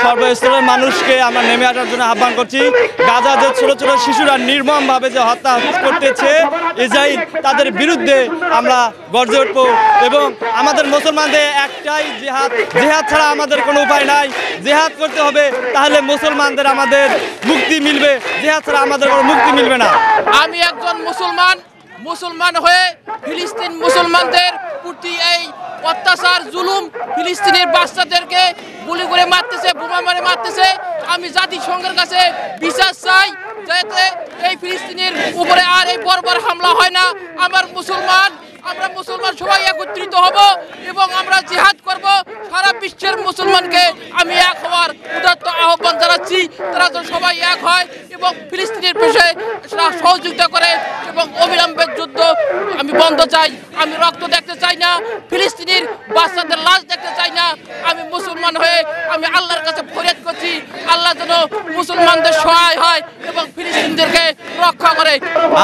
সর্বস্তরের মানুষকে আমরা নেমে আসার জন্য আহ্বান করছি। গাজা যে ছোট ছোট শিশুরা নির্মমভাবে যে হত্যা করতেছে ইসরাইল, তাদের বিরুদ্ধে আমরা গর্জে উঠব এবং আমাদের মুসলমানদের একটাই জিহাদ, জিহাদ ছাড়া আমাদের কোনো উপায় নাই। জিহাদ করতে হবে, তাহলে মুসলমানদের আমাদের মুক্তি মিলবে, জিহাদ ছাড়া আমাদের কোনো মুক্তি মিলবে না। আমি একজন মুসলমান হয়ে ফিলিস্তিন মুসলমানদের প্রতি এই অত্যাচার জুলুম, ফিলিস্তিনের বাচ্চাদেরকে গুলি করে মারতেছে, বোমা মারে মারতেছে, আমি জাতিসংঘের কাছে বিচার চাই যাতে এই ফিলিস্তিনের উপরে আর এই বর্বর হামলা হয় না। আমরা মুসলমান সবাই একত্রিত হব এবং আমরা জিহাদ করব। সারা বিশ্বের মুসলমানকে আমি এক হওয়ার উদাত্ত আহ্বান জানাচ্ছি, তারা যেন সবাই এক হয় এবং ফিলিস্তিনের পেশে সহযোগিতা করে এবং অবিলম্বে যুদ্ধ আমি বন্ধ চাই। আমি রক্ত দেখতে চাই না, ফিলিস্তিনের বাচ্চাদের লাশ দেখতে চাই না। আমি মুসলমান হয়ে আমি আল্লাহর কাছে ফরিয়াদ করছি, আল্লাহ যেন মুসলমানদের সহায় হয় এবং ফিলিস্তিনদেরকে রক্ষা করে।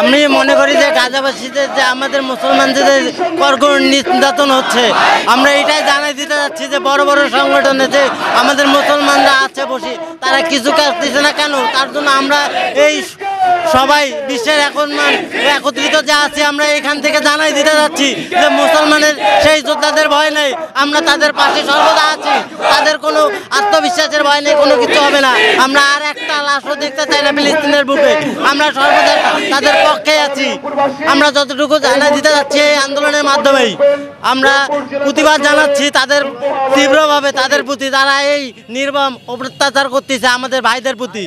আমি মনে করি যে গাজাবাসীদের যে আমাদের মুসলমানদের কঠোর নির্যাতন হচ্ছে, আমরা এটাই জানাই দিতে যাচ্ছি যে বড় বড় সংগঠনে যে আমাদের মুসলমানরা আছে বসে, তারা কিছু করতেছে না কেন? তার জন্য আমরা এই সবাই বিশ্বের এখন একত্রিত যে আছি, আমরা এখান থেকে জানাই দিতে যাচ্ছি যে মুসলমানের সেই যোদ্ধাদের ভয় নেই, আমরা তাদের পাশে সর্বদা আছি, তাদের কোনো আত্মবিশ্বাসের ভয় নেই, কোনো কিছু হবে না। আমরা আর একটা লাশও দেখতে চাই না ফিলিস্তিনের বুকে, আমরা সর্বদা তাদের পক্ষে আছি। আমরা যতটুকু জানাই দিতে যাচ্ছি এই আন্দোলনের মাধ্যমেই আমরা প্রতিবাদ জানাচ্ছি তাদের তীব্রভাবে, তাদের প্রতি যারা এই নির্মম অত্যাচার করতেছে আমাদের ভাইদের প্রতি।